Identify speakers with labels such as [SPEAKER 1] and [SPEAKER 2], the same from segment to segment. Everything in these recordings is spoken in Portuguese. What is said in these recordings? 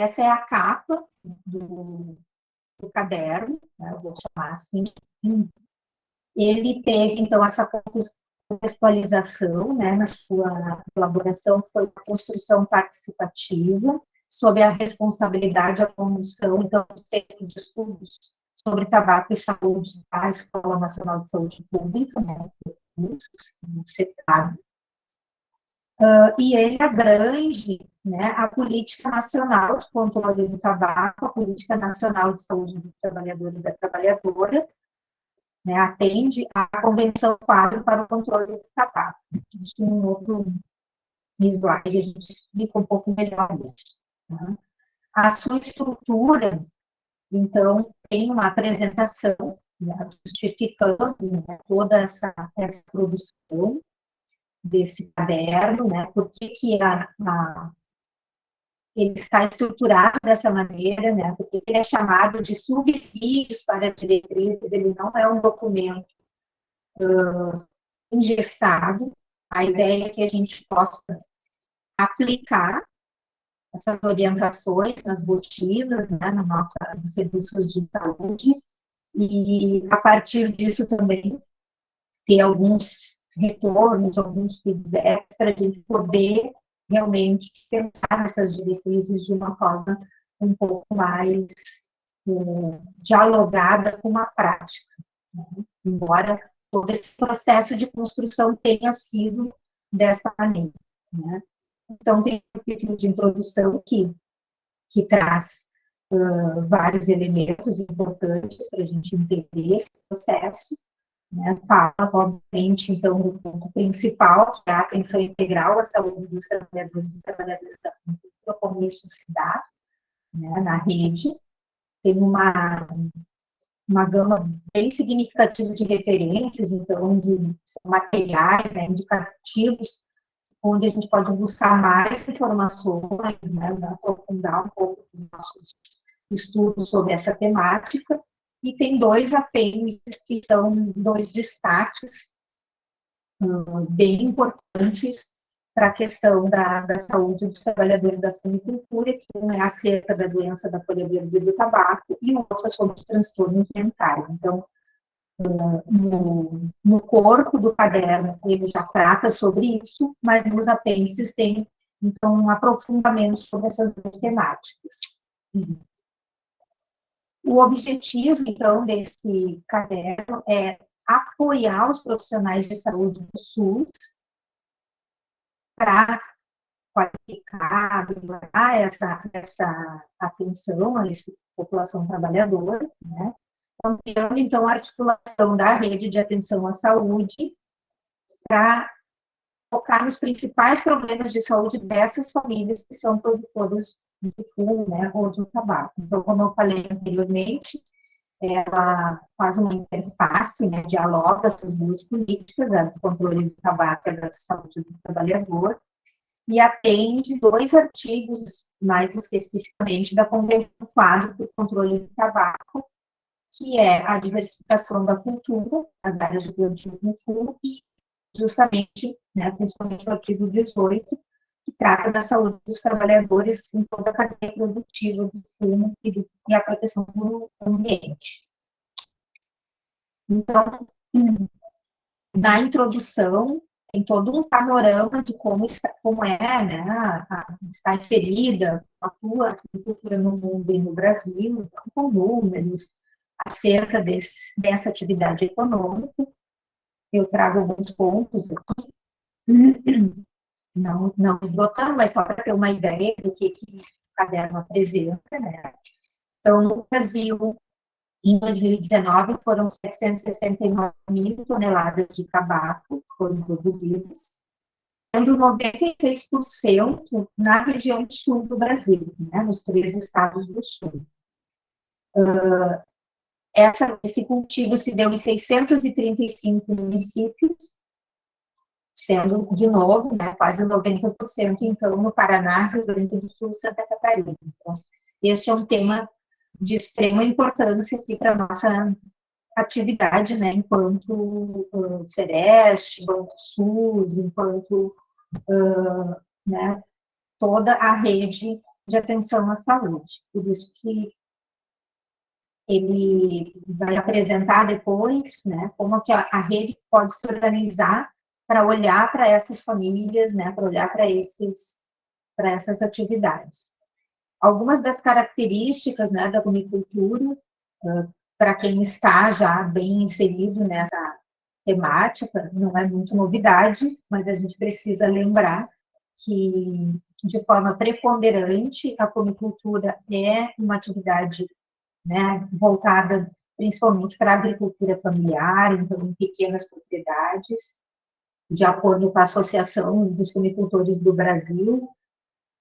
[SPEAKER 1] essa é a capa do caderno, né, eu vou chamar assim. Ele teve, então, essa contextualização, né, na sua elaboração, foi a construção participativa, sob a responsabilidade e a condução, então, do Centro de Estudos sobre Tabaco e Saúde da Escola Nacional de Saúde Pública, né, CETAB. E ele abrange, né, a Política Nacional de Controle do Tabaco, a Política Nacional de Saúde do Trabalhador e da Trabalhadora, né, atende à Convenção Quadro para o Controle do Tabaco. Isso em um outro slide a gente explica um pouco melhor isso. Né? A sua estrutura, então, tem uma apresentação, né, justificando, né, toda essa produção desse caderno, né, por que ele está estruturado dessa maneira, né, porque ele é chamado de subsídios para diretrizes, ele não é um documento engessado. A ideia é que a gente possa aplicar essas orientações nas rotinas, né, nos serviços de saúde, e a partir disso também ter alguns retornos, alguns feedbacks para a gente poder realmente pensar nessas diretrizes de uma forma um pouco mais dialogada com a prática, né? Embora todo esse processo de construção tenha sido dessa maneira, né? Então, tem um capítulo de introdução que traz vários elementos importantes para a gente entender esse processo, né? Fala, obviamente, então, do ponto principal, que é a atenção integral à saúde dos trabalhadores e trabalhadoras da cultura, como isso se dá, né, na rede. Tem uma gama bem significativa de referências, então, de materiais, né, indicativos, onde a gente pode buscar mais informações, né, aprofundar um pouco os nossos estudos sobre essa temática. E tem dois apêndices que são dois destaques bem importantes para a questão da saúde dos trabalhadores da floricultura, que um é acerca da doença da folha verde do tabaco e o outro é sobre os transtornos mentais. Então, no corpo do caderno, ele já trata sobre isso, mas nos apêndices tem, então, um aprofundamento sobre essas duas temáticas. O objetivo, então, desse caderno é apoiar os profissionais de saúde do SUS para qualificar, melhorar essa atenção a essa população trabalhadora, né? Ampliando, então, a articulação da rede de atenção à saúde para focar nos principais problemas de saúde dessas famílias que são produtoras de fumo, né, ou de tabaco. Então, como eu falei anteriormente, ela faz uma interface, né, dialoga essas duas políticas, a do controle do tabaco e a da saúde do trabalhador, e atende dois artigos, mais especificamente, da Convenção Quadro para o Controle do Tabaco, que é a diversificação da cultura, as áreas de plantio no fumo, e justamente, né, principalmente o artigo 18, que trata da saúde dos trabalhadores em toda a cadeia produtiva do fumo e a proteção do ambiente. Então, na introdução, tem todo um panorama de como é, né, está inserida a agricultura no mundo e no Brasil, então, com números acerca dessa atividade econômica. Eu trago alguns pontos aqui, não esgotando, mas só para ter uma ideia do que o caderno apresenta, né? Então, no Brasil, em 2019, foram 769 mil toneladas de tabaco que foram produzidas, sendo 96% na região sul do Brasil, né, nos 3 estados do sul. Esse cultivo se deu em 635 municípios, sendo, de novo, né, quase 90%, então, no Paraná, Rio Grande do Sul e Santa Catarina. Então, este é um tema de extrema importância aqui para a nossa atividade, né, enquanto Sereste, enquanto SUS, enquanto né, toda a rede de atenção à saúde. Por isso que ele vai apresentar depois, né, como que a rede pode se organizar para olhar para essas famílias, né, para olhar para essas atividades. Algumas das características, né, da comicultura, para quem está já bem inserido nessa temática, não é muito novidade, mas a gente precisa lembrar que, de forma preponderante, a comicultura é uma atividade, né, voltada principalmente para a agricultura familiar, então em pequenas propriedades, de acordo com a Associação dos Comicultores do Brasil,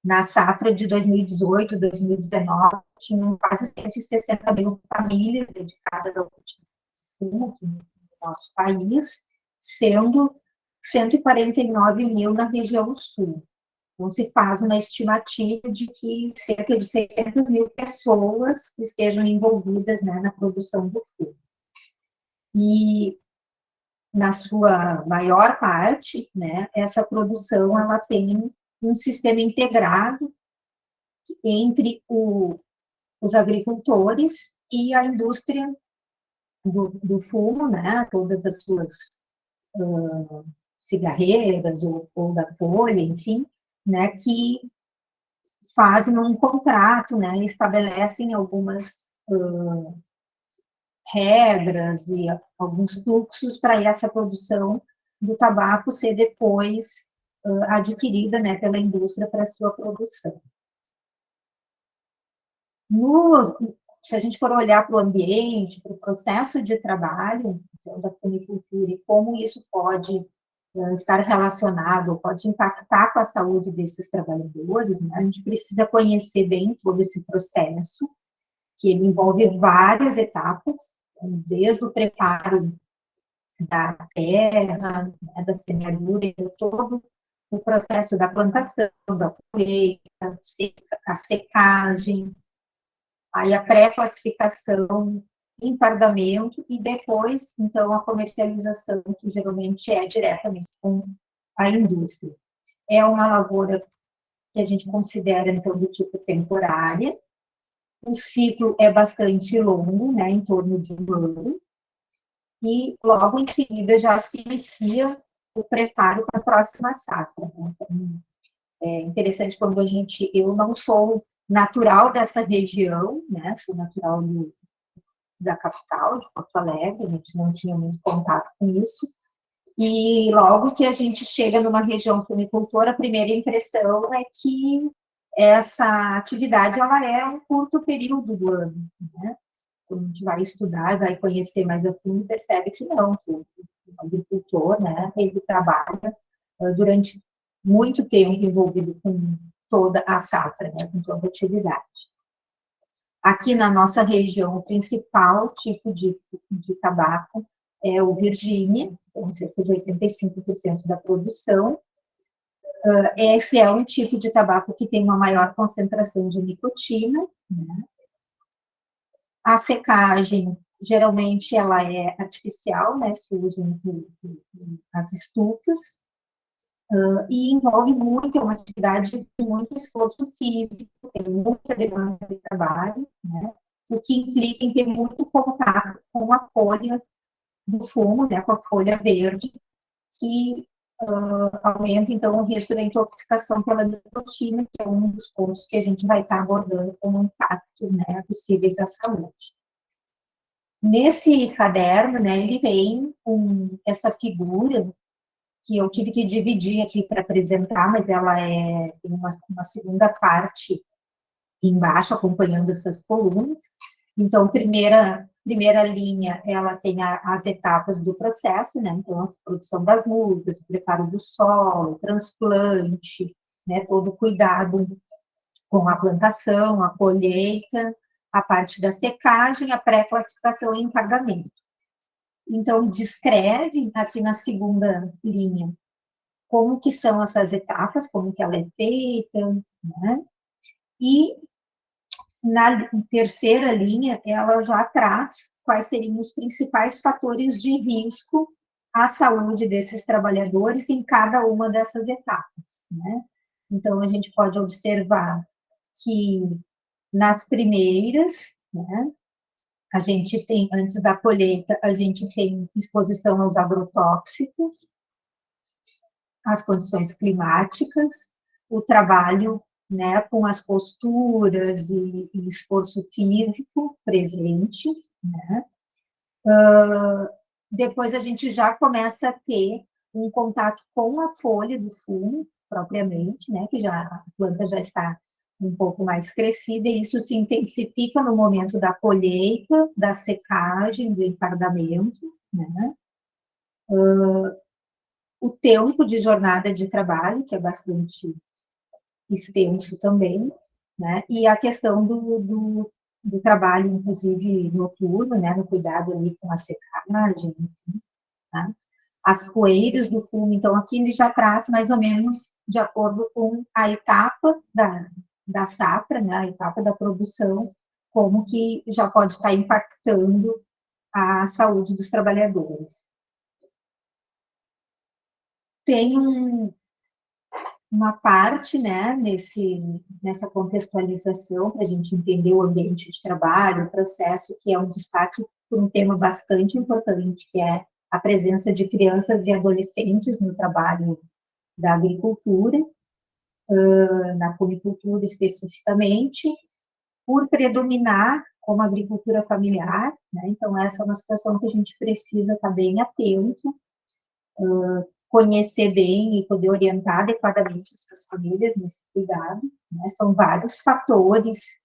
[SPEAKER 1] na safra de 2018, 2019, tinham quase 160 mil famílias dedicadas ao cultivo de fumo aqui no nosso país, sendo 149 mil na região sul. Então, se faz uma estimativa de que cerca de 600 mil pessoas estejam envolvidas, né, na produção do fumo. E, na sua maior parte, né, essa produção ela tem um sistema integrado entre os agricultores e a indústria do fumo, né, todas as suas cigarreiras ou da folha, enfim, né, que fazem um contrato, né, estabelecem algumas regras e alguns fluxos para essa produção do tabaco ser depois adquirida, né, pela indústria para sua produção. Se a gente for olhar para o ambiente, para o processo de trabalho, então, da comicultura e como isso pode estar relacionado, pode impactar com a saúde desses trabalhadores, né? A gente precisa conhecer bem todo esse processo, que ele envolve várias etapas, desde o preparo da terra, né, da semeadura, todo o processo da plantação, da colheita, a secagem, aí a pré-classificação, enfardamento e depois, então, a comercialização, que geralmente é diretamente com a indústria. É uma lavoura que a gente considera, então, do tipo temporária. O ciclo é bastante longo, né, em torno de um ano, e logo em seguida já se inicia o preparo para a próxima safra. Né? Então, é interessante quando eu não sou natural dessa região, né, sou natural da capital, de Porto Alegre, a gente não tinha muito contato com isso, e logo que a gente chega numa região fumicultora, a primeira impressão é que essa atividade, ela é um curto período do ano, né? Quando a gente vai estudar, vai conhecer mais a fundo, percebe que não, que o agricultor, né, ele trabalha durante muito tempo envolvido com toda a safra, né, com toda a atividade. Aqui na nossa região, o principal tipo de tabaco é o Virgínia, então cerca de 85% da produção. Esse é um tipo de tabaco que tem uma maior concentração de nicotina, né? A secagem, geralmente, ela é artificial, né? Se usam as estufas, e envolve muito, é uma atividade de muito esforço físico, tem muita demanda de trabalho, né? O que implica em ter muito contato com a folha do fumo, né, com a folha verde, que aumenta, então, o risco da intoxicação pela nicotina, que é um dos pontos que a gente vai estar abordando como impactos, né, possíveis à saúde. Nesse caderno, né, ele vem com essa figura que eu tive que dividir aqui para apresentar, mas ela tem uma segunda parte embaixo, acompanhando essas colunas. Então, primeira linha, ela tem as etapas do processo, né? Então, a produção das mudas, o preparo do solo, o transplante, né? Todo o cuidado com a plantação, a colheita, a parte da secagem, a pré-classificação e encargamento. Então, descreve aqui na segunda linha como que são essas etapas, como que ela é feita, né? E na terceira linha, ela já traz quais seriam os principais fatores de risco à saúde desses trabalhadores em cada uma dessas etapas, né? Então, a gente pode observar que nas primeiras, né, a gente tem, antes da colheita, a gente tem exposição aos agrotóxicos, as condições climáticas, o trabalho, né, com as posturas e esforço físico presente, né. Depois a gente já começa a ter um contato com a folha do fumo, propriamente, né, que já, a planta já está um pouco mais crescida, e isso se intensifica no momento da colheita, da secagem, do enfardamento, né. O tempo de jornada de trabalho, que é bastante extenso também, né, e a questão do trabalho, inclusive noturno, né, no cuidado ali com a secagem, tá? As poeiras do fumo, então aqui ele já traz mais ou menos de acordo com a etapa da safra, né, a etapa da produção, como que já pode estar impactando a saúde dos trabalhadores. Tem uma parte, né, nessa contextualização, para a gente entender o ambiente de trabalho, o processo, que é um destaque por um tema bastante importante, que é a presença de crianças e adolescentes no trabalho da agricultura, na funicultura especificamente, por predominar como agricultura familiar, né, então essa é uma situação que a gente precisa estar bem atento, conhecer bem e poder orientar adequadamente essas famílias nesse cuidado, né? São vários fatores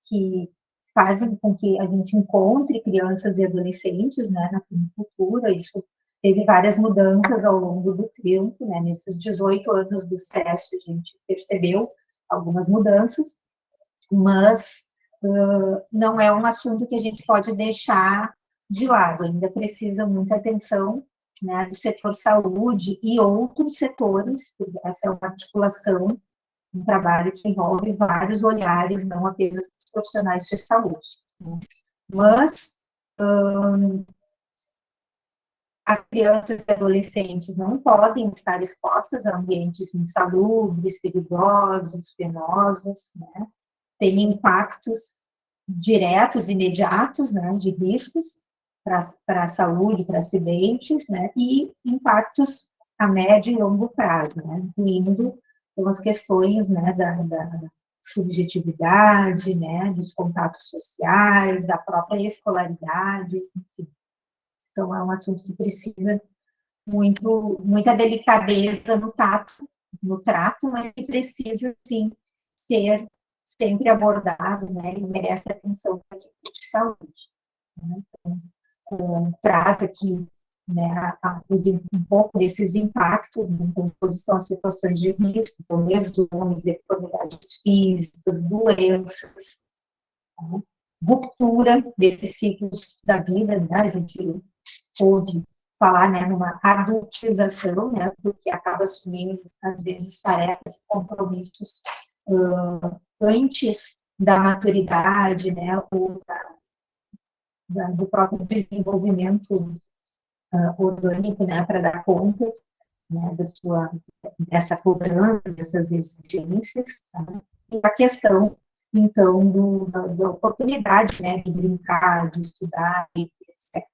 [SPEAKER 1] que fazem com que a gente encontre crianças e adolescentes, né, na agricultura. Isso teve várias mudanças ao longo do tempo, né, nesses 18 anos do SESC a gente percebeu algumas mudanças, mas não é um assunto que a gente pode deixar de lado, ainda precisa muita atenção, né, do setor saúde e outros setores, porque essa é uma articulação, um trabalho que envolve vários olhares, não apenas os profissionais de saúde, né. Mas as crianças e adolescentes não podem estar expostas a ambientes insalubres, perigosos, penosos, né, tem impactos diretos, imediatos, né, de riscos para a saúde, para acidentes, né, e impactos a médio e longo prazo, né, incluindo as questões, né, da subjetividade, né, dos contatos sociais, da própria escolaridade, enfim. Então, é um assunto que precisa muita delicadeza no trato, mas que precisa, sim, ser sempre abordado, né, e merece atenção da equipe de saúde, né. Então, traz aqui, né, um pouco desses impactos, né, então, exposição a situações de risco, então, lesões, deformidades físicas, doenças, né, ruptura desses ciclos da vida, né, a gente ouve falar, né, numa adultização, né, porque acaba assumindo, às vezes, tarefas e compromissos antes da maturidade, né, ou do próprio desenvolvimento orgânico, né, para dar conta, né, dessa cobrança, dessas exigências, tá? E a questão, então, da oportunidade, né, de brincar, de estudar, etc.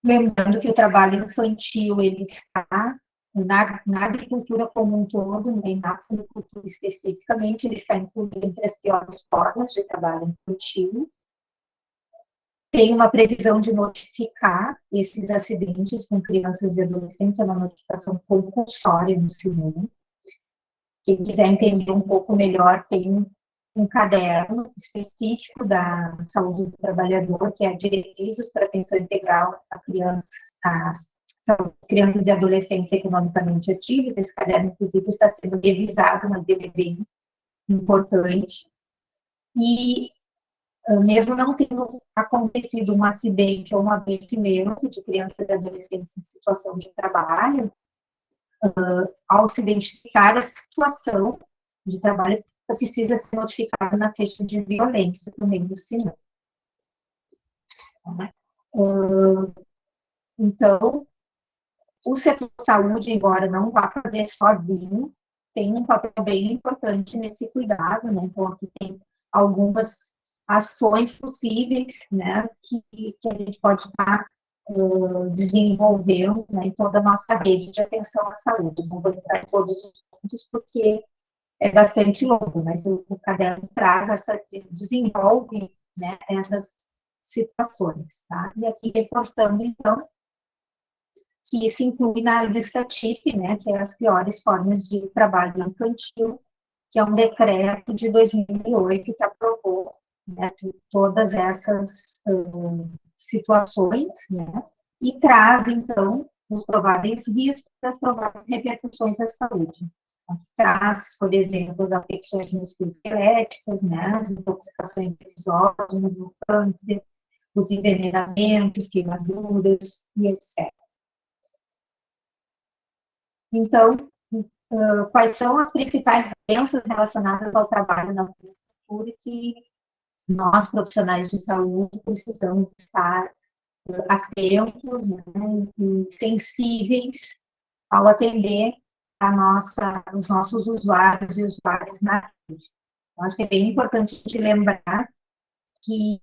[SPEAKER 1] Lembrando que o trabalho infantil, ele está na agricultura como um todo, né, e na agricultura especificamente, ele está incluído entre as piores formas de trabalho infantil. Tem uma previsão de notificar esses acidentes com crianças e adolescentes, é uma notificação compulsória no SINUM. Quem quiser entender um pouco melhor, tem um caderno específico da saúde do trabalhador, que é Diretrizes para Atenção Integral a crianças e adolescentes economicamente ativos. Esse caderno, inclusive, está sendo revisado, mas ele é bem importante. E, mesmo não tendo acontecido um acidente ou um adoecimento de crianças e adolescentes em situação de trabalho, ao se identificar a situação de trabalho, precisa ser notificado na ficha de violência também do SINUM. Então, o setor de saúde, embora não vá fazer sozinho, tem um papel bem importante nesse cuidado, né? Então, aqui tem algumas ações possíveis, né, que a gente pode estar desenvolvendo, né, em toda a nossa rede de atenção à saúde. Não vou entrar em todos os pontos, porque é bastante longo, mas o caderno traz desenvolve, né, essas situações, tá? E aqui reforçando, então, que se inclui na lista TIP, né, que é as piores formas de trabalho infantil, que é um decreto de 2008 que aprovou, né, todas essas situações, né, e traz, então, os prováveis riscos e as prováveis repercussões à saúde. Traz, por exemplo, as afecções musculoesqueléticas, né, as intoxicações exógenas, o câncer, os envenenamentos, queimaduras e etc. Então, quais são as principais doenças relacionadas ao trabalho na agricultura que nós, profissionais de saúde, precisamos estar atentos, né, e sensíveis ao atender os nossos usuários e usuárias na rede. Eu acho que é bem importante a gente lembrar que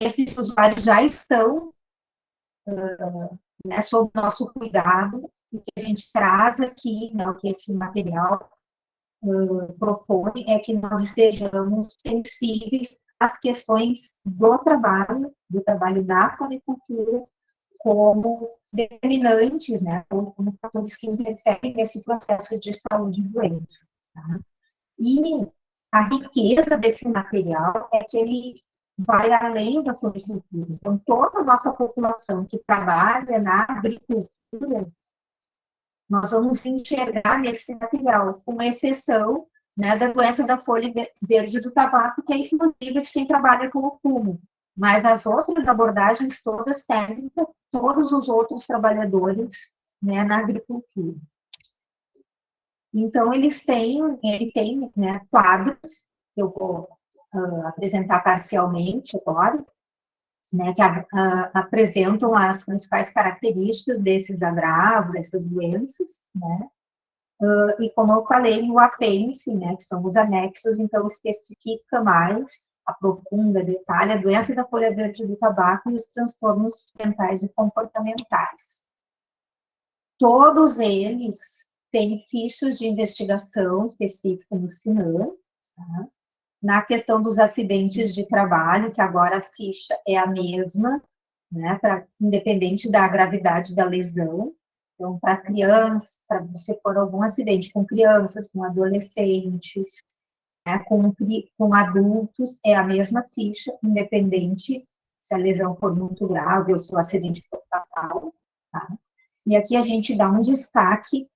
[SPEAKER 1] esses usuários já estão, né, sob nosso cuidado, e que a gente traz aqui, né, o que esse material propõe é que nós estejamos sensíveis às questões do trabalho da floricultura, como determinantes, né, como fatores que interferem nesse processo de saúde e doença. Tá? E a riqueza desse material é que ele vai além da floricultura. Então, toda a nossa população que trabalha na agricultura, nós vamos enxergar nesse material, com exceção, né, da doença da folha verde do tabaco, que é exclusiva de quem trabalha com o fumo. Mas as outras abordagens todas servem para todos os outros trabalhadores, né, na agricultura. Então, ele tem, né, quadros, que eu vou apresentar parcialmente agora, né, que apresentam as principais características desses agravos, dessas doenças, né, e como eu falei, no apêndice, né, que são os anexos, então especifica mais, aprofunda, detalha a doença da folha verde do tabaco e os transtornos mentais e comportamentais. Todos eles têm fichas de investigação específica no CINAM, tá? Na questão dos acidentes de trabalho, que agora a ficha é a mesma, né, independente da gravidade da lesão. Então, para crianças, se for algum acidente com crianças, com adolescentes, né, com adultos, é a mesma ficha, independente se a lesão for muito grave ou se o acidente for fatal. Tá? E aqui a gente dá um destaque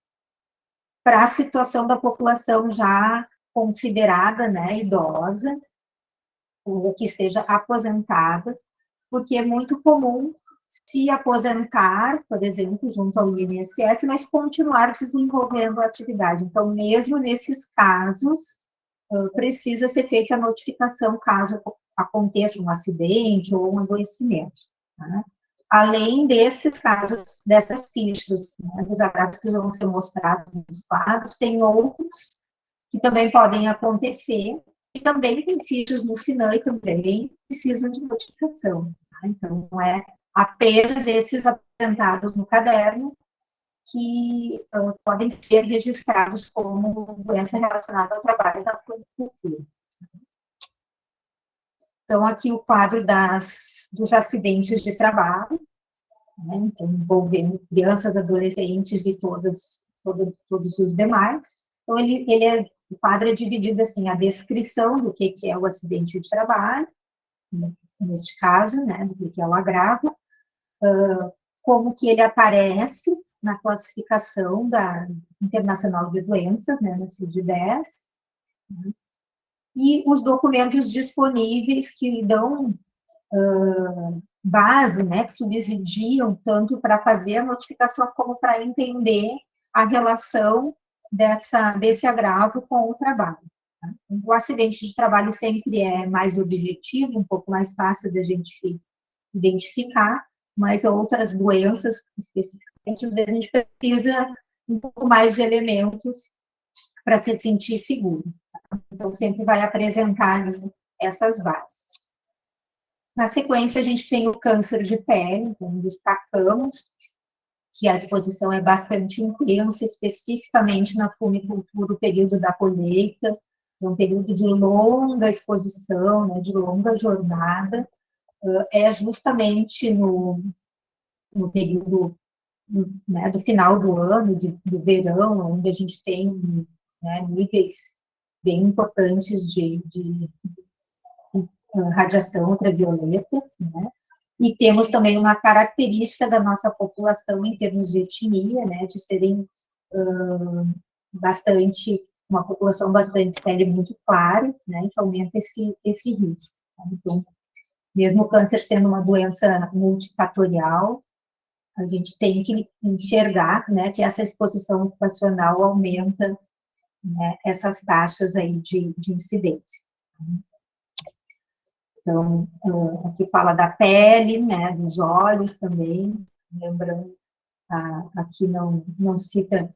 [SPEAKER 1] para a situação da população já considerada, né, idosa, ou que esteja aposentada, porque é muito comum se aposentar, por exemplo, junto ao INSS, mas continuar desenvolvendo a atividade. Então, mesmo nesses casos, precisa ser feita a notificação caso aconteça um acidente ou um adoecimento. Tá? Além desses casos, dessas fichas, né, dos agravos que vão ser mostrados nos quadros, tem outros que também podem acontecer, e também tem fichas no SINAM e também precisam de notificação. Tá? Então, não é apenas esses apresentados no caderno que podem ser registrados como doença relacionada ao trabalho da floricultura. Então, aqui o quadro dos acidentes de trabalho, né, então, envolvendo crianças, adolescentes e todos os demais. Então, o quadro é dividido assim, a descrição do que é o acidente de trabalho, neste caso, né, do que é o agravo, como que ele aparece na classificação da Internacional de Doenças, né, na CID-10, né, e os documentos disponíveis que dão base, né, que subsidiam tanto para fazer a notificação como para entender a relação desse agravo com o trabalho. Tá? O acidente de trabalho sempre é mais objetivo, um pouco mais fácil de a gente identificar, mas outras doenças, especificamente, às vezes a gente precisa um pouco mais de elementos para se sentir seguro. Tá? Então, sempre vai apresentar ali essas bases. Na sequência, a gente tem o câncer de pele, então destacamos que a exposição é bastante intensa, especificamente na fumicultura, o período da colheita, é um período de longa exposição, né, de longa jornada, é justamente no período, né, do final do ano, do verão, onde a gente tem, né, níveis bem importantes de radiação ultravioleta, né, e temos também uma característica da nossa população em termos de etnia, né, de serem uma população bastante pele muito clara, né, que aumenta esse risco. Tá? Então, mesmo o câncer sendo uma doença multifatorial, a gente tem que enxergar, né, que essa exposição ocupacional aumenta, né, essas taxas aí de incidência. Então, aqui fala da pele, né, dos olhos também, lembrando, aqui não cita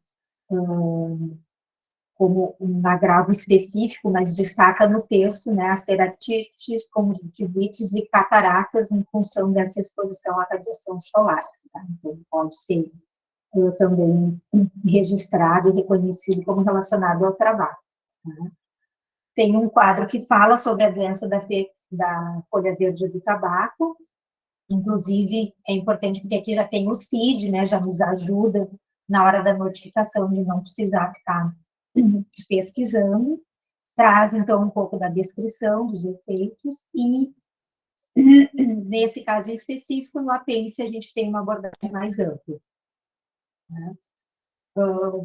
[SPEAKER 1] como um agravo específico, mas destaca no texto, né, as ceratites, conjuntivites e cataratas em função dessa exposição à radiação solar. Tá? Então, pode ser também registrado e reconhecido como relacionado ao trabalho. Tá? Tem um quadro que fala sobre a doença da folha verde do tabaco, inclusive é importante porque aqui já tem o CID, né, já nos ajuda na hora da notificação de não precisar ficar pesquisando, traz então um pouco da descrição dos efeitos e nesse caso específico, no apêndice a gente tem uma abordagem mais ampla. Né?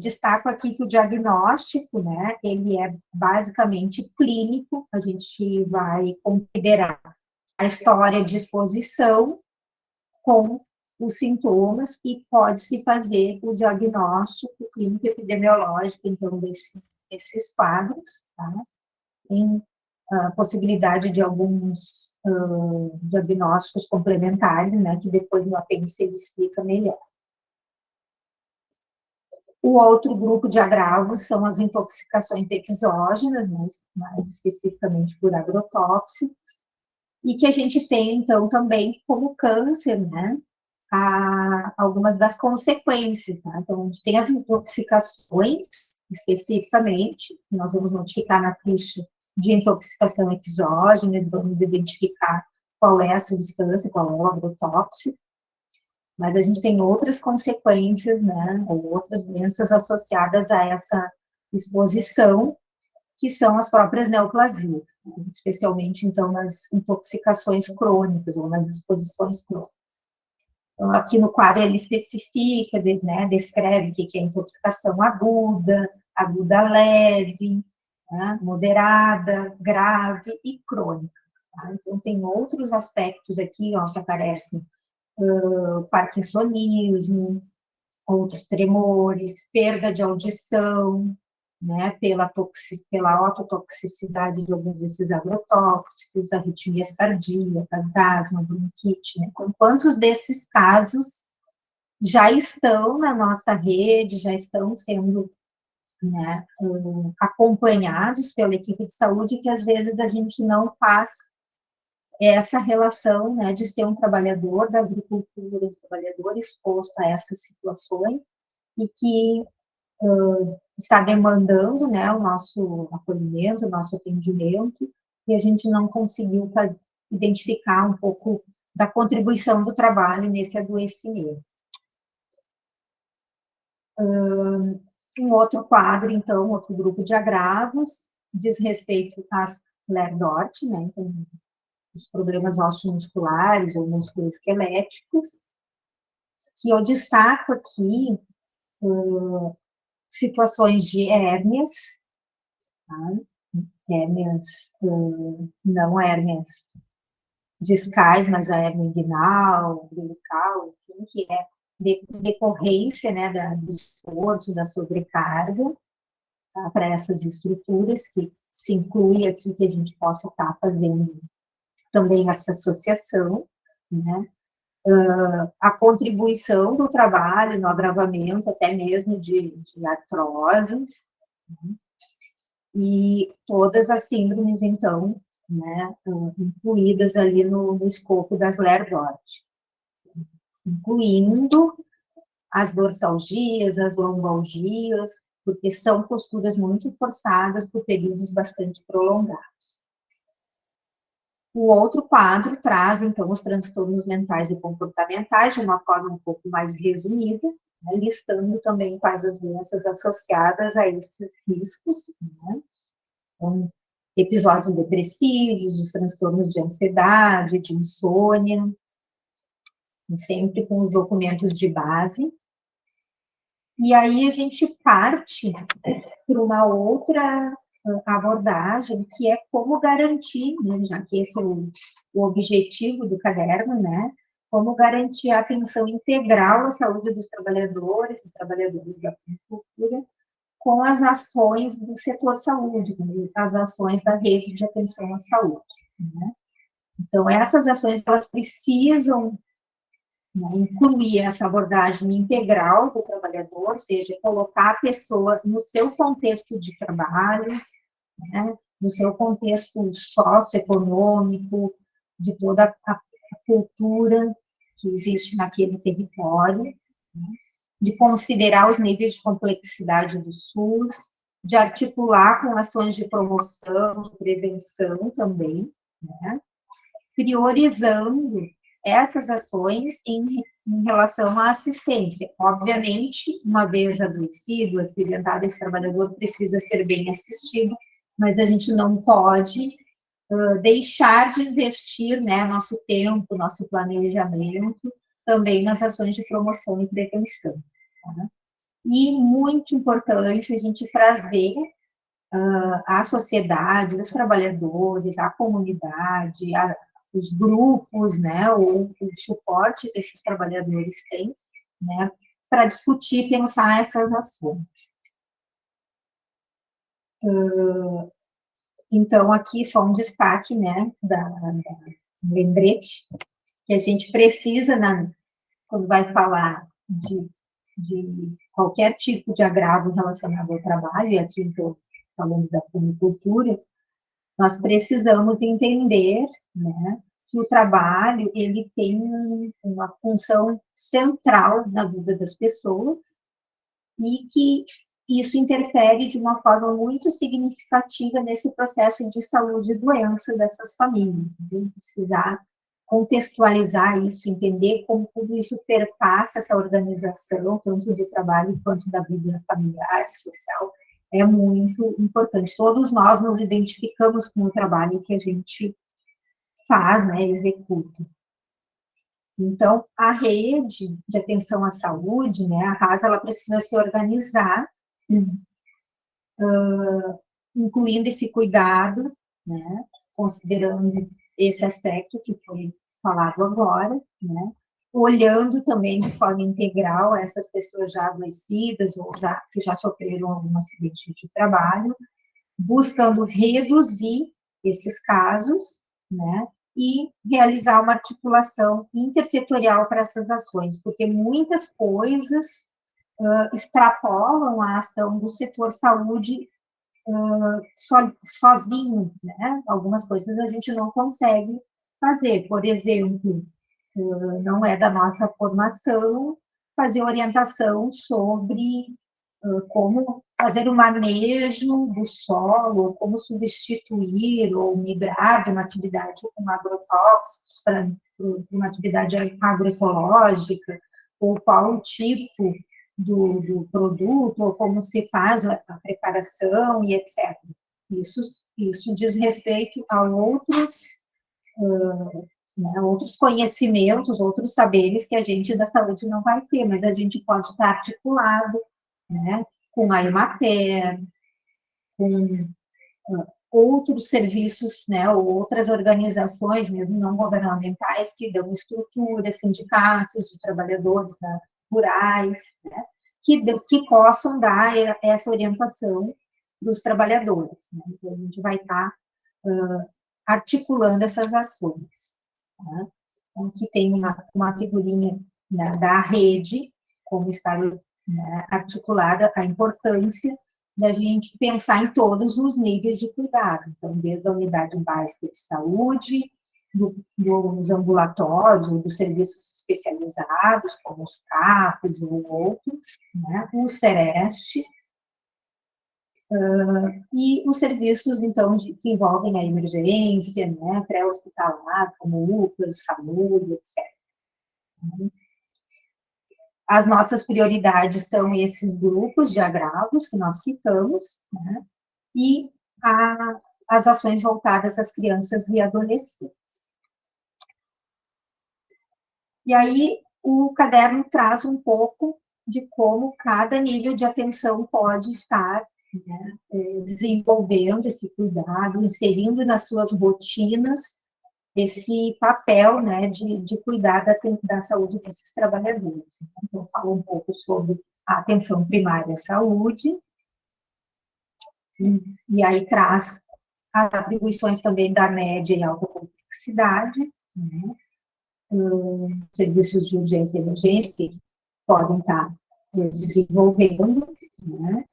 [SPEAKER 1] Destaco aqui que o diagnóstico, né, ele é basicamente clínico, a gente vai considerar a história de exposição com os sintomas e pode-se fazer o diagnóstico clínico epidemiológico, então, desses quadros, tá? Tem a possibilidade de alguns diagnósticos complementares, né, que depois no apêndice ele explica melhor. O outro grupo de agravos são as intoxicações exógenas, né, mais especificamente por agrotóxicos, e que a gente tem, então, também como câncer, né, algumas das consequências, né? Então, a gente tem as intoxicações, especificamente, que nós vamos notificar na ficha de intoxicação exógena, vamos identificar qual é a substância, qual é o agrotóxico, mas a gente tem outras consequências, né, ou outras doenças associadas a essa exposição, que são as próprias neoplasias, né? Especialmente, então, nas intoxicações crônicas, ou nas exposições crônicas. Então, aqui no quadro ele especifica, né, descreve o que é intoxicação aguda, aguda leve, né, moderada, grave e crônica. Tá? Então, tem outros aspectos aqui, ó, que aparecem, parkinsonismo, outros tremores, perda de audição, né, pela ototoxicidade de alguns desses agrotóxicos, arritmias cardíacas, asma, bronquite, né? Então, quantos desses casos já estão na nossa rede, já estão sendo, né, acompanhados pela equipe de saúde, que às vezes a gente não faz essa relação, né, de ser um trabalhador da agricultura, um trabalhador exposto a essas situações, e que está demandando, né, o nosso acolhimento, o nosso atendimento, e a gente não conseguiu identificar um pouco da contribuição do trabalho nesse adoecimento. Um outro quadro, então, outro grupo de agravos, diz respeito às LER-DORT, né, então, os problemas osteomusculares ou musculoesqueléticos, que eu destaco aqui situações de hérnias, tá? Hérnias, não hérnias discais, mas a hérnia inguinal, umbilical, enfim, que é decorrência, né, do esforço, da sobrecarga, tá, para essas estruturas, que se inclui aqui que a gente possa estar fazendo também essa associação, né, a contribuição do trabalho no agravamento até mesmo de artroses, né? e todas as síndromes, então, né, incluídas ali no escopo das LER-DOT, incluindo as dorsalgias, as lombalgias, porque são posturas muito forçadas por períodos bastante prolongados. O outro quadro traz, então, os transtornos mentais e comportamentais de uma forma um pouco mais resumida, né, listando também quais as doenças associadas a esses riscos, né, então, episódios depressivos, os transtornos de ansiedade, de insônia, sempre com os documentos de base. E aí a gente parte para uma outra abordagem, que é como garantir, né, já que esse é o objetivo do caderno, né, como garantir a atenção integral à saúde dos trabalhadores e trabalhadoras da agricultura com as ações do setor saúde, as ações da rede de atenção à saúde, né. Então, essas ações, elas precisam, né, incluir essa abordagem integral do trabalhador, ou seja, colocar a pessoa no seu contexto de trabalho, né, no seu contexto socioeconômico, de toda a cultura que existe naquele território, né, de considerar os níveis de complexidade do SUS, de articular com ações de promoção, de prevenção também, né, priorizando essas ações em relação à assistência. Obviamente, uma vez adoecido, acidentado, esse trabalhador precisa ser bem assistido, mas a gente não pode deixar de investir, né, nosso tempo, nosso planejamento, também nas ações de promoção e prevenção. Tá? E muito importante a gente trazer a sociedade, os trabalhadores, a comunidade, os grupos, né, ou o suporte que esses trabalhadores têm, né, para discutir e pensar essas ações. Então, aqui só um destaque, né, lembrete, que a gente precisa, quando vai falar de qualquer tipo de agravo relacionado ao trabalho, e aqui estou falando da punicultura, nós precisamos entender, né, que o trabalho, ele tem uma função central na vida das pessoas e que isso interfere de uma forma muito significativa nesse processo de saúde e doença dessas famílias. Né? Precisar contextualizar isso, entender como tudo isso perpassa essa organização, tanto do trabalho quanto da vida familiar e social, é muito importante. Todos nós nos identificamos com o trabalho que a gente faz, né, executa. Então, a rede de atenção à saúde, né, a RAS, ela precisa se organizar, incluindo esse cuidado, né, considerando esse aspecto que foi falado agora, né, olhando também de forma integral essas pessoas já adoecidas ou que já sofreram algum acidente de trabalho, buscando reduzir esses casos, né, e realizar uma articulação intersetorial para essas ações, porque muitas coisas extrapolam a ação do setor saúde sozinho, né? Algumas coisas a gente não consegue fazer. Por exemplo, não é da nossa formação fazer orientação sobre como fazer o manejo do solo, como substituir ou migrar de uma atividade com agrotóxicos para uma atividade agroecológica, ou qual o tipo do produto, ou como se faz a preparação e etc. Isso diz respeito a né, outros conhecimentos, outros saberes que a gente da saúde não vai ter, mas a gente pode estar articulado, né, com a Emater, com outros serviços, né, ou outras organizações, mesmo não governamentais, que dão estrutura, sindicatos de trabalhadores, né, rurais, né, que possam dar essa orientação para os trabalhadores. Né? Então, a gente vai estar articulando essas ações. Tá? Então, aqui tem uma figurinha, né, da rede, como está, né, articulada a importância da gente pensar em todos os níveis de cuidado, então, desde a unidade básica de saúde, dos ambulatórios, dos serviços especializados, como os CAPs ou outros, né, o SEREST, e os serviços, então, que envolvem a emergência, né, pré-hospitalar, como UPAs, SAMU, etc. As nossas prioridades são esses grupos de agravos que nós citamos, né, e as ações voltadas às crianças e adolescentes. E aí, o caderno traz um pouco de como cada nível de atenção pode estar, né, desenvolvendo esse cuidado, inserindo nas suas rotinas esse papel, né, de cuidar da saúde desses trabalhadores. Então, falo um pouco sobre a atenção primária à saúde, e aí traz as atribuições também da média e alta complexidade, né, serviços de urgência e emergência que podem estar desenvolvendo, né,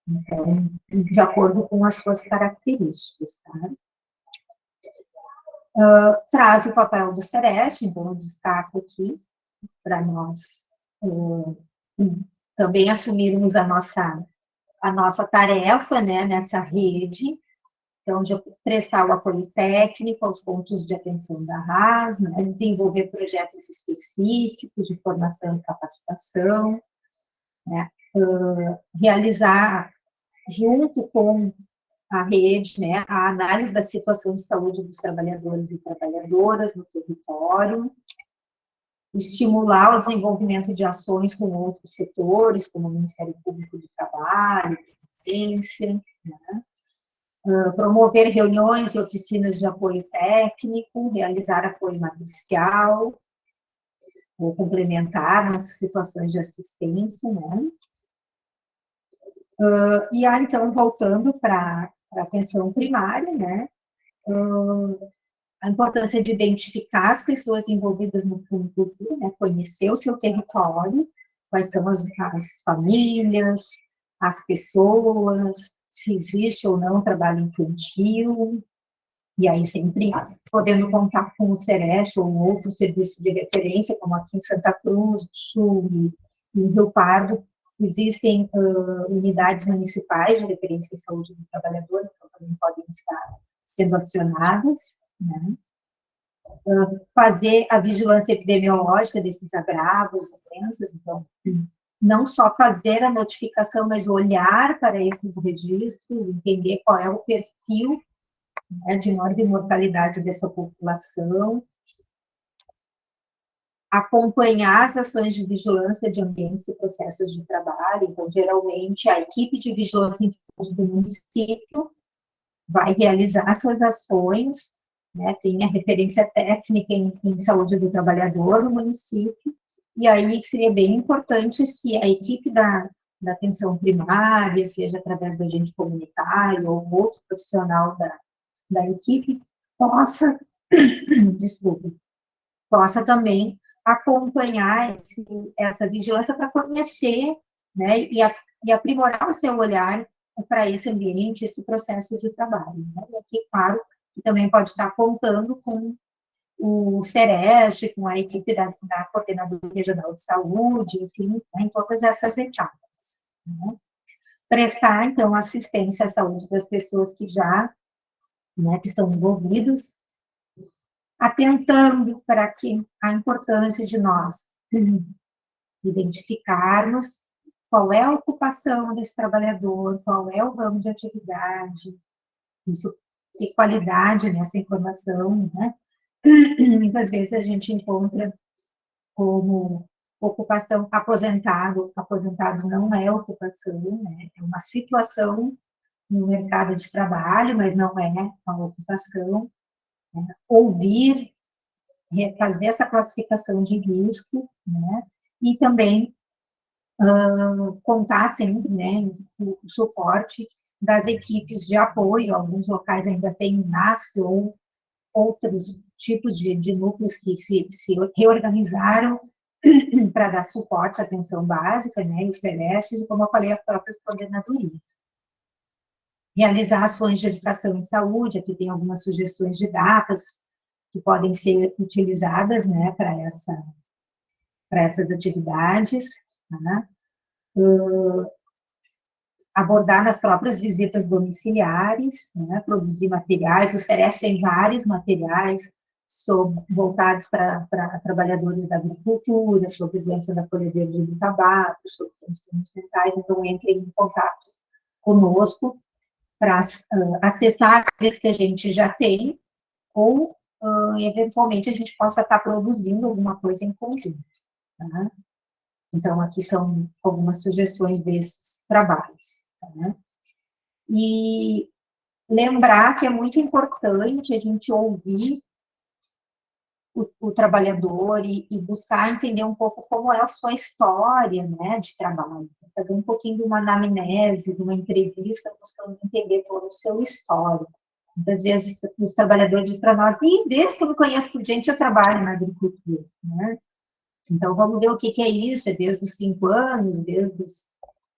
[SPEAKER 1] então, de acordo com as suas características, tá? Traz o papel do SEREST, então eu destaco aqui, para nós também assumirmos a nossa tarefa, né, nessa rede, então, de prestar o apoio técnico aos pontos de atenção da RAS, né, desenvolver projetos específicos de formação e capacitação, né, realizar, junto com a rede, né, a análise da situação de saúde dos trabalhadores e trabalhadoras no território, estimular o desenvolvimento de ações com outros setores, como o Ministério Público do Trabalho, Previdência, né, promover reuniões e oficinas de apoio técnico, realizar apoio matricial, ou complementar nas situações de assistência, né? E aí, então, voltando para a atenção primária, né? A importância de identificar as pessoas envolvidas no fundo do povo, né? Conhecer o seu território, quais são as famílias, as pessoas, se existe ou não trabalho infantil, e aí sempre podendo contar com o SEREST ou outro serviço de referência, como aqui em Santa Cruz do Sul e em Rio Pardo, existem unidades municipais de referência em saúde do trabalhador, então também podem estar sendo acionadas, né? Fazer a vigilância epidemiológica desses agravos, doenças, então, não só fazer a notificação, mas olhar para esses registros, entender qual é o perfil, né, de maior de mortalidade dessa população, acompanhar as ações de vigilância de ambientes e processos de trabalho. Então, geralmente, a equipe de vigilância em saúde do município vai realizar suas ações, né, tem a referência técnica em saúde do trabalhador no município, e aí seria bem importante se a equipe da atenção primária, seja através do agente comunitário ou outro profissional da equipe, possa, desculpe, possa também acompanhar essa vigilância para conhecer, né, e aprimorar o seu olhar para esse ambiente, esse processo de trabalho. Né? E aqui, claro, que também pode estar contando com o SEREST, com a equipe da Coordenadoria Regional de Saúde, enfim, né, em todas essas etapas. Né? Prestar, então, assistência à saúde das pessoas que já, né, que estão envolvidos, atentando para que a importância de nós identificarmos qual é a ocupação desse trabalhador, qual é o ramo de atividade, isso ter qualidade nessa informação, né? Muitas vezes a gente encontra como ocupação aposentado não é ocupação, né? É uma situação no mercado de trabalho, mas não é uma ocupação. Né? Ouvir, fazer essa classificação de risco, né? E também contar sempre, né, o suporte das equipes de apoio. Alguns locais ainda têm NASF ou outros tipos de núcleos que se reorganizaram para dar suporte à atenção básica, né, e os celestes, e como eu falei, as próprias coordenadorias. realizar ações de educação em saúde, aqui tem algumas sugestões de datas que podem ser utilizadas, né, para essas atividades, né? Abordar nas próprias visitas domiciliares, né, produzir materiais, o SEREST tem vários materiais voltados para trabalhadores da agricultura, sobre doença da folha verde do tabaco, sobre transtornos mentais, então entrem em contato conosco para acessar áreas que a gente já tem, ou, eventualmente, a gente possa estar produzindo alguma coisa em conjunto, tá? Então, aqui são algumas sugestões desses trabalhos, tá? E lembrar que é muito importante a gente ouvir o trabalhador e buscar entender um pouco como é a sua história, né, de trabalho. Fazer um pouquinho de uma anamnese, de uma entrevista, buscando entender todo o seu histórico. Muitas vezes os trabalhadores dizem para nós, desde que eu me conheço por gente, eu trabalho na agricultura, né? Então, vamos ver o que é isso, é desde os 5 anos, desde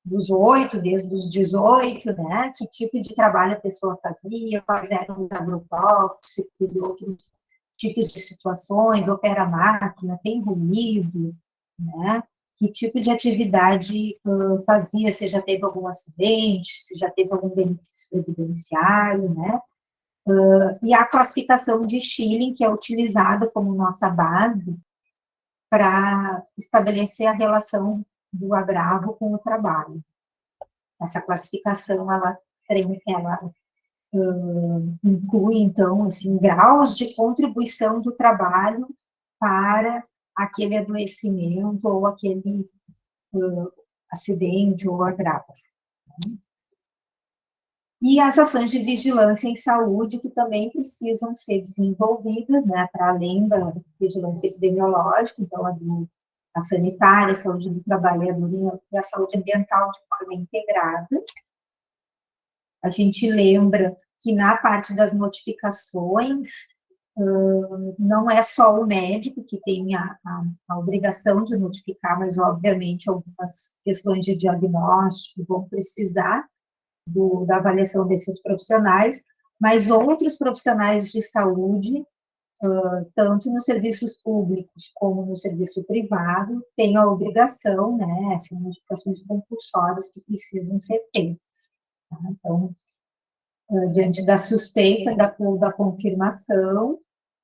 [SPEAKER 1] dos 8, desde os 18, né? Que tipo de trabalho a pessoa fazia, quais eram os agrotóxicos e outros tipos de situações, opera a máquina, tem ruído, né? Que tipo de atividade fazia, se já teve algum acidente, se já teve algum benefício previdenciário, né? E a classificação de Schilling, que é utilizada como nossa base para estabelecer a relação do agravo com o trabalho. Essa classificação, ela inclui, então, assim, graus de contribuição do trabalho para aquele adoecimento ou aquele acidente ou agravo. E as ações de vigilância em saúde, que também precisam ser desenvolvidas, né, para além da vigilância epidemiológica, então, a sanitária, a saúde do trabalhador e a saúde ambiental de forma integrada. A gente lembra que na parte das notificações, não é só o médico que tem a obrigação de notificar, mas, obviamente, algumas questões de diagnóstico vão precisar da avaliação desses profissionais, mas outros profissionais de saúde, tanto nos serviços públicos como no serviço privado, têm a obrigação, né, essas notificações compulsórias que precisam ser feitas. Tá? Então, diante da suspeita da confirmação,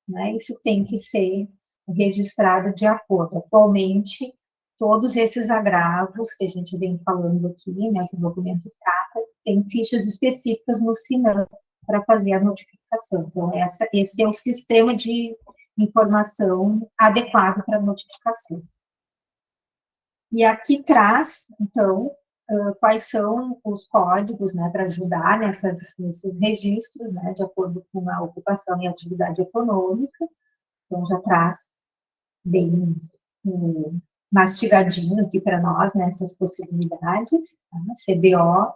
[SPEAKER 1] né, isso tem que ser registrado de acordo. Atualmente, todos esses agravos que a gente vem falando aqui, né, que o documento trata, tem fichas específicas no SINAM para fazer a notificação. Então, esse é o sistema de informação adequado para a notificação. E aqui traz, então, quais são os códigos, né, para ajudar nesses registros, né, de acordo com a ocupação e atividade econômica. Então, já traz bem mastigadinho aqui para nós, né, essas possibilidades, tá? CBO,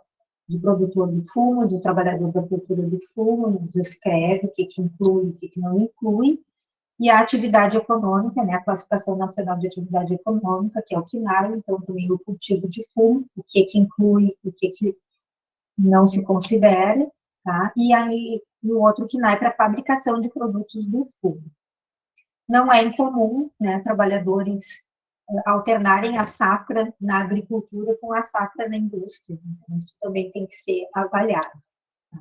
[SPEAKER 1] de produtor do fumo, do trabalhador da cultura do fumo, nos escreve o que inclui, o que não inclui, e a atividade econômica, né, a Classificação Nacional de Atividade Econômica, que é o CNAE, então também o cultivo de fumo, o que inclui, o que não se considera, tá? E aí, no outro CNAE, para a fabricação de produtos do fumo. Não é incomum, né, trabalhadores alternarem a safra na agricultura com a safra na indústria. Então, isso também tem que ser avaliado. Tá?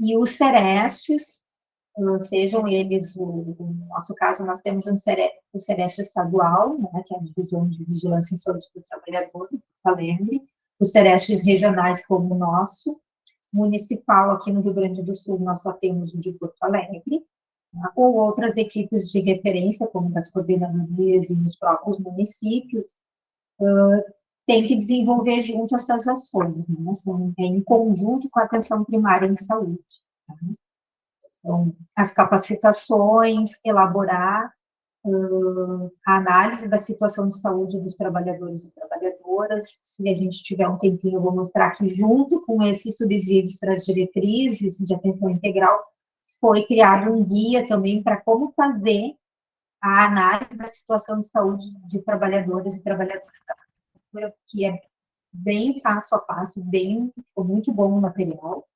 [SPEAKER 1] E os SERESTs, sejam eles, no nosso caso, nós temos o SEREST estadual, né, que é a Divisão de Vigilância em Saúde do Trabalhador, de Porto Alegre, os SERESTs regionais como o nosso, municipal, aqui no Rio Grande do Sul, nós só temos o de Porto Alegre, ou outras equipes de referência, como das coordenadorias e nos próprios municípios, tem que desenvolver junto essas ações, né? Em conjunto com a atenção primária em saúde. Tá? Então, as capacitações, elaborar a análise da situação de saúde dos trabalhadores e trabalhadoras. Se a gente tiver um tempinho, eu vou mostrar que, junto com esses subsídios para as diretrizes de atenção integral, foi criado um guia também para como fazer a análise da situação de saúde de trabalhadores e trabalhadoras da cultura, que é bem passo a passo, ficou muito bom o material.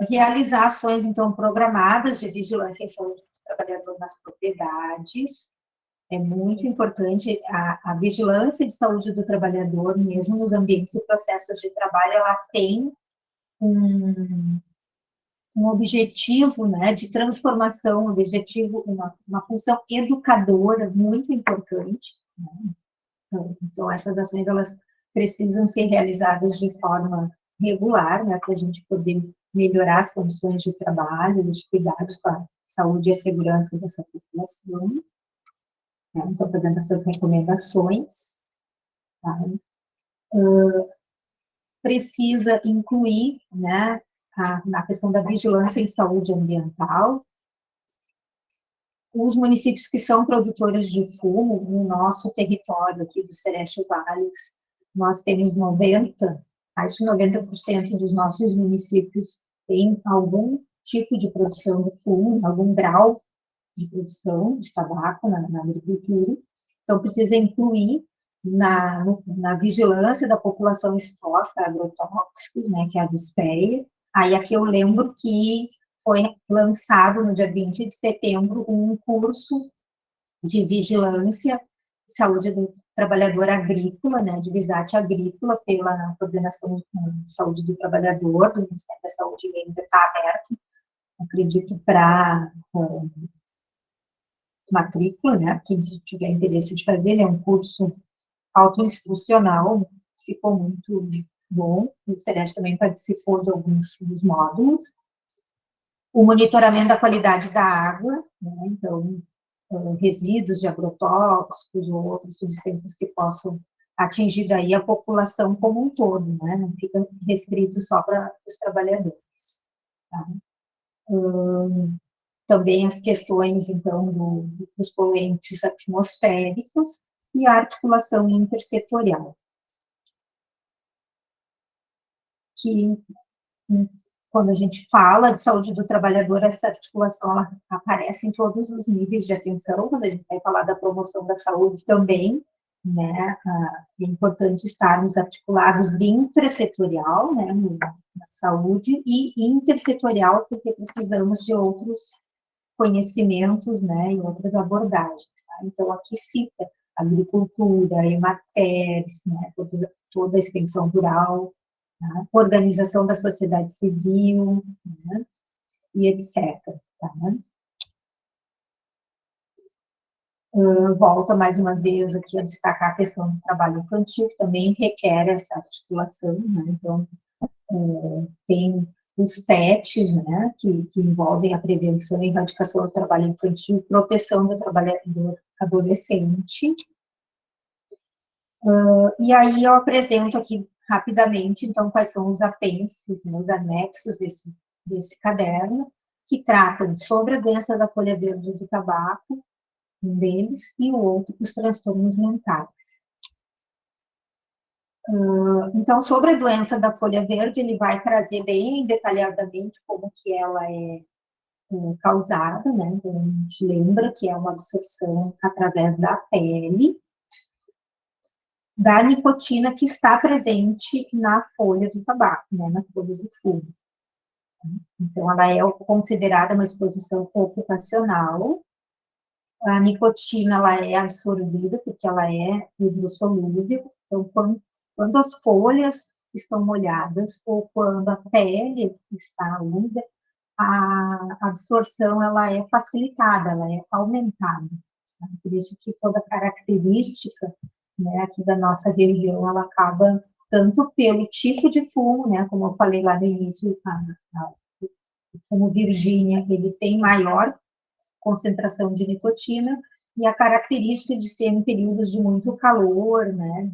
[SPEAKER 1] Realizar ações, então, programadas de vigilância em saúde do trabalhador nas propriedades. É muito importante a vigilância de saúde do trabalhador, mesmo nos ambientes e processos de trabalho, ela tem um objetivo, né, de transformação, um objetivo, uma função educadora muito importante, né? Então, essas ações, elas precisam ser realizadas de forma regular, né, para a gente poder melhorar as condições de trabalho, os cuidados com a saúde e a segurança dessa população, né? Estou fazendo essas recomendações, tá? Precisa incluir, né, na questão da vigilância em saúde ambiental, os municípios que são produtores de fumo, no nosso território aqui do Sereste Vales, nós temos mais de 90% dos nossos municípios têm algum tipo de produção de fumo, algum grau de produção de tabaco na agricultura. Então, precisa incluir na vigilância da população exposta a agrotóxicos, né, que é a DSPEA. Aí, aqui eu lembro que foi lançado no dia 20 de setembro um curso de vigilância e saúde do trabalhador agrícola, né, de visate agrícola, pela Coordenação de Saúde do Trabalhador, do Ministério da Saúde, e ainda está aberto, acredito, para matrícula, né, quem tiver interesse de fazer, é um curso autoinstrucional, ficou muito bom, o Celeste também participou de alguns dos módulos. O monitoramento da qualidade da água, né, então, resíduos de agrotóxicos ou outras substâncias que possam atingir daí a população como um todo, né, não fica restrito só para os trabalhadores, tá? Também as questões, então, dos poluentes atmosféricos e a articulação intersetorial, que quando a gente fala de saúde do trabalhador, essa articulação ela aparece em todos os níveis de atenção, quando a gente vai falar da promoção da saúde também, né, é importante estarmos articulados intrasetorial, né, na saúde, e intersetorial, porque precisamos de outros conhecimentos, né, e outras abordagens, tá? Então, aqui cita agricultura, Emateres, né, toda a extensão rural, tá? Organização da sociedade civil, né, e etc. Tá? Volta mais uma vez aqui a destacar a questão do trabalho infantil, que também requer essa articulação, né? Então, tem os PETs, né, que envolvem a prevenção e erradicação do trabalho infantil, proteção do trabalhador adolescente. E aí eu apresento aqui rapidamente, então, quais são os apêndices, né, os anexos desse caderno, que tratam sobre a doença da folha verde do tabaco, um deles, e o outro, os transtornos mentais. Então, sobre a doença da folha verde, ele vai trazer bem detalhadamente como que ela é causada, né? Então, a gente lembra que é uma absorção através da pele da nicotina que está presente na folha do tabaco, né? Na folha do fumo. Então, ela é considerada uma exposição ocupacional. A nicotina, ela é absorvida porque ela é hidrossolúvel. Então, quando as folhas estão molhadas ou quando a pele está úmida, a absorção ela é facilitada, ela é aumentada. Tá? Por isso que toda característica, né, aqui da nossa região, ela acaba tanto pelo tipo de fumo, né, como eu falei lá no início, o fumo Virgínia, ele tem maior concentração de nicotina e a característica de ser em períodos de muito calor, né,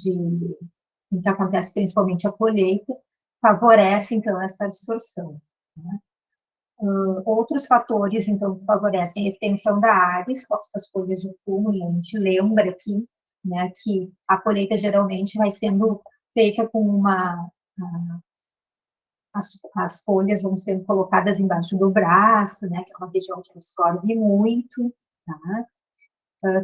[SPEAKER 1] que acontece principalmente a colheita, favorece, então, essa absorção. Né? Outros fatores, então, que favorecem a extensão da área exposta às folhas de fumo, e a gente lembra aqui, né, que a colheita geralmente vai sendo feita com as folhas vão sendo colocadas embaixo do braço, né, que é uma região que absorve muito, tá?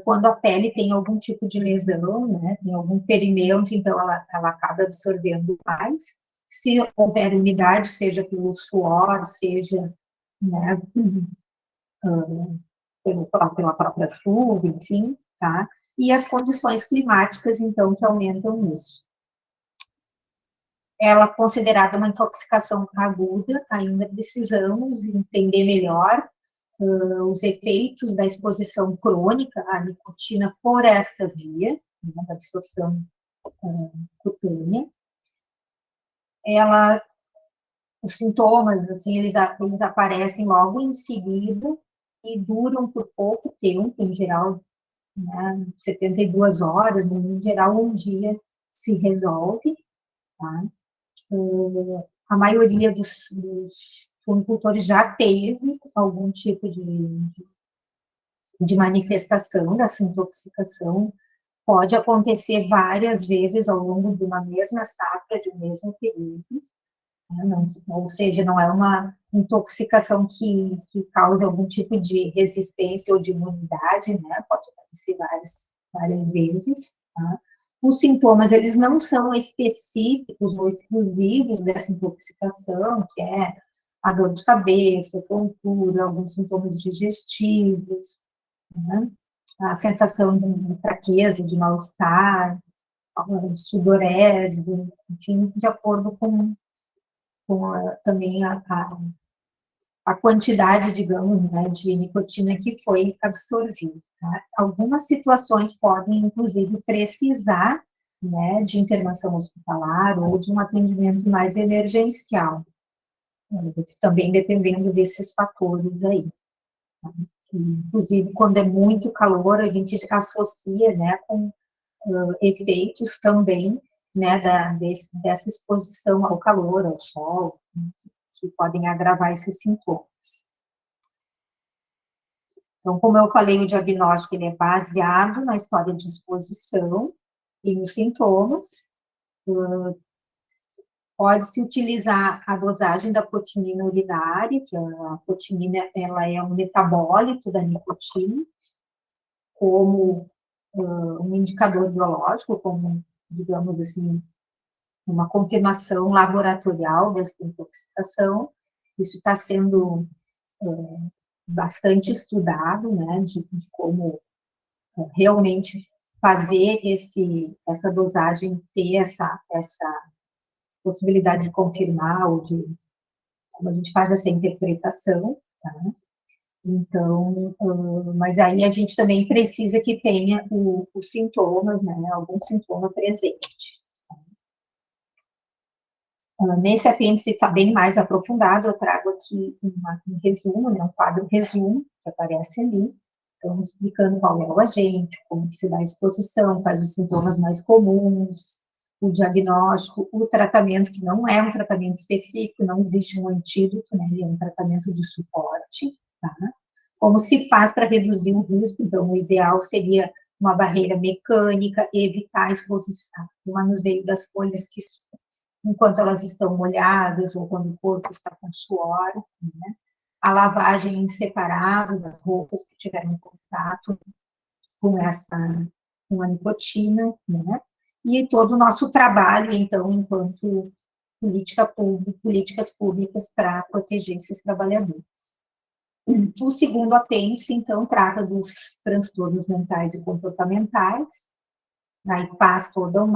[SPEAKER 1] quando a pele tem algum tipo de lesão, né, tem algum ferimento, então ela acaba absorvendo mais. Se houver umidade, seja pelo suor, seja, né, pela própria chuva, enfim, tá? E as condições climáticas, então, que aumentam isso. Ela é considerada uma intoxicação aguda, ainda precisamos entender melhor os efeitos da exposição crônica à nicotina por esta via, né, da absorção cutânea. Os sintomas, assim, eles aparecem logo em seguida e duram por pouco tempo, em geral, né, 72 horas, mas em geral um dia se resolve, tá? A maioria dos funicultores já teve algum tipo de manifestação dessa intoxicação, pode acontecer várias vezes ao longo de uma mesma safra, de um mesmo período, né? Não, ou seja, não é uma intoxicação que cause algum tipo de resistência ou de imunidade, né? Pode acontecer várias vezes, tá? Os sintomas, eles não são específicos ou exclusivos dessa intoxicação, que é a dor de cabeça, tontura, alguns sintomas digestivos, né? A sensação de fraqueza, de mal-estar, de sudorese, enfim, de acordo com também a quantidade, digamos, né, de nicotina que foi absorvida. Tá? Algumas situações podem, inclusive, precisar, né, de internação hospitalar ou de um atendimento mais emergencial, também dependendo desses fatores aí. Tá? Inclusive, quando é muito calor, a gente associa, né, com efeitos também, né, dessa exposição ao calor, ao sol, que podem agravar esses sintomas. Então, como eu falei, o diagnóstico ele é baseado na história de exposição e nos sintomas. Pode-se utilizar a dosagem da cotinina urinária, que a cotinina ela é um metabólito da nicotina, como um indicador biológico, como, digamos assim, uma confirmação laboratorial dessa intoxicação. Isso está sendo bastante estudado, né, de como realmente fazer essa dosagem ter essa possibilidade de confirmar, ou de como a gente faz essa interpretação, tá? Então, mas aí a gente também precisa que tenha os sintomas, né, algum sintoma presente. Nesse apêndice está bem mais aprofundado, eu trago aqui um resumo, né, um quadro resumo, que aparece ali, então explicando qual é o agente, como se dá a exposição, quais os sintomas mais comuns, o diagnóstico, o tratamento, que não é um tratamento específico, não existe um antídoto, né, ele é um tratamento de suporte, tá? Como se faz para reduzir o risco, então o ideal seria uma barreira mecânica, evitar a exposição, o manuseio das folhas que enquanto elas estão molhadas ou quando o corpo está com suor, né? A lavagem em separado das roupas que tiveram contato com com a nicotina, né? E todo o nosso trabalho, então, enquanto políticas públicas para proteger esses trabalhadores. O segundo apêndice, então, trata dos transtornos mentais e comportamentais, aí faz toda um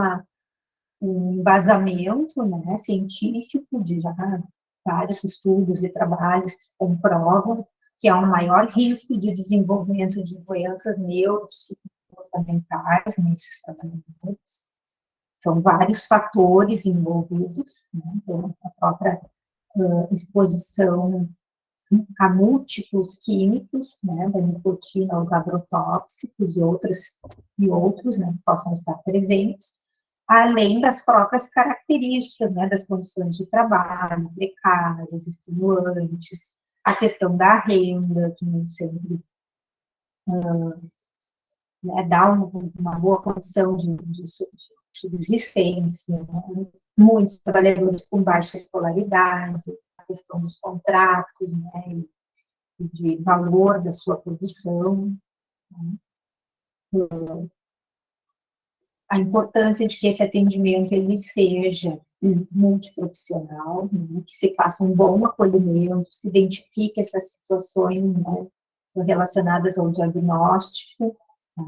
[SPEAKER 1] embasamento, né, científico de já vários estudos e trabalhos que comprovam que há um maior risco de desenvolvimento de doenças neuropsicomportamentais nesses trabalhadores. São vários fatores envolvidos, né, então, a própria exposição a múltiplos químicos, né, da nicotina aos agrotóxicos e outros, né, que possam estar presentes, além das próprias características, né, das condições de trabalho, precárias, estimulantes, a questão da renda, que nem sempre né, dá uma boa condição de subsistência, né, muitos trabalhadores com baixa escolaridade, a questão dos contratos, né, de valor da sua produção, né? a importância de que esse atendimento ele seja multiprofissional, né, que se faça um bom acolhimento, se identifique essas situações, né, relacionadas ao diagnóstico, tá,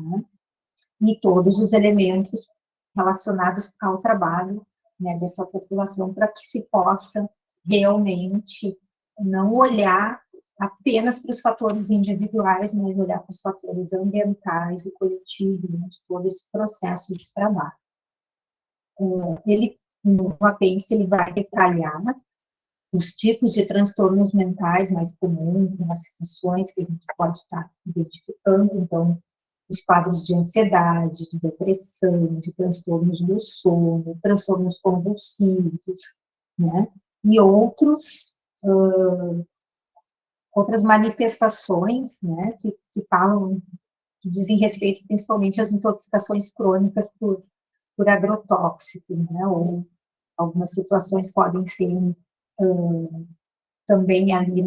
[SPEAKER 1] e todos os elementos relacionados ao trabalho, né, dessa população, para que se possa realmente não olhar apenas para os fatores individuais, mas olhar para os fatores ambientais e coletivos, né, de todo esse processo de trabalho. Ele, no apêndice, ele vai detalhar os tipos de transtornos mentais mais comuns, nas situações que a gente pode estar identificando, então, os quadros de ansiedade, de depressão, de transtornos do sono, transtornos convulsivos, né, e outras manifestações, né, que falam, que dizem respeito principalmente às intoxicações crônicas por agrotóxicos, né, ou algumas situações podem ser também ali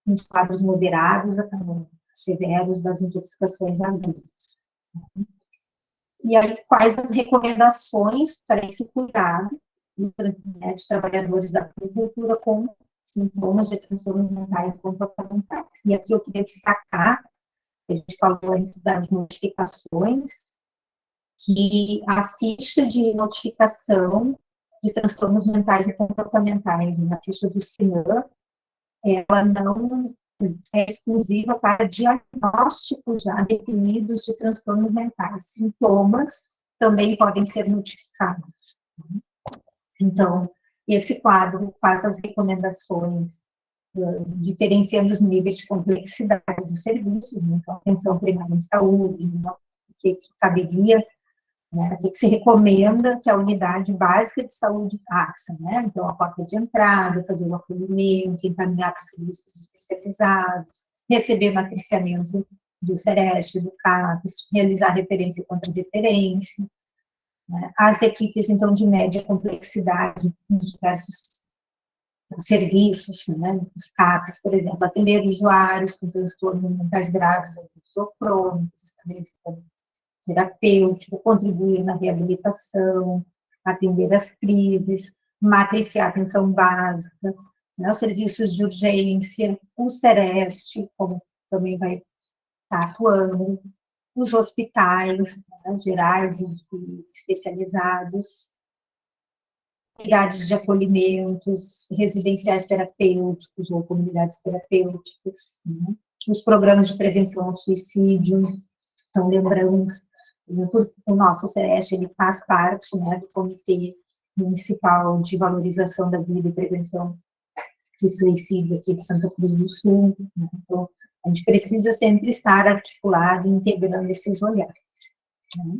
[SPEAKER 1] nos quadros moderados, severos das intoxicações agudas. E aí, quais as recomendações para esse cuidado, né, de trabalhadores da agricultura com sintomas de transtornos mentais e comportamentais? E aqui eu queria destacar, a gente falou antes das notificações, que a ficha de notificação de transtornos mentais e comportamentais, na ficha do CINAM, ela não é exclusiva para diagnósticos já definidos de transtornos mentais. Sintomas também podem ser notificados. Então, esse quadro faz as recomendações, diferenciando os níveis de complexidade dos serviços, né? Então, atenção primária em saúde, o que caberia, né, o que se recomenda que a unidade básica de saúde faça, né? Então, a porta de entrada, fazer o acolhimento, encaminhar para serviços especializados, receber matriciamento do SEREST, do CAPES, realizar referência e contra-referência, né? As equipes, então, de média complexidade nos diversos serviços, né? Os CAPES, por exemplo, atender usuários com transtornos mentais graves ou crônicos, estabelecer terapêutico, contribuir na reabilitação, atender as crises, matriciar a atenção básica, né, os serviços de urgência, o SEREST, como também vai estar atuando, os hospitais, né, gerais e especializados, unidades de acolhimentos, residenciais terapêuticos ou comunidades terapêuticas, né, os programas de prevenção ao suicídio. Então, lembramos, o nosso SEREST, ele faz parte, né, do Comitê Municipal de Valorização da Vida e Prevenção de Suicídio aqui de Santa Cruz do Sul, né? Então, a gente precisa sempre estar articulado, integrando esses olhares, né?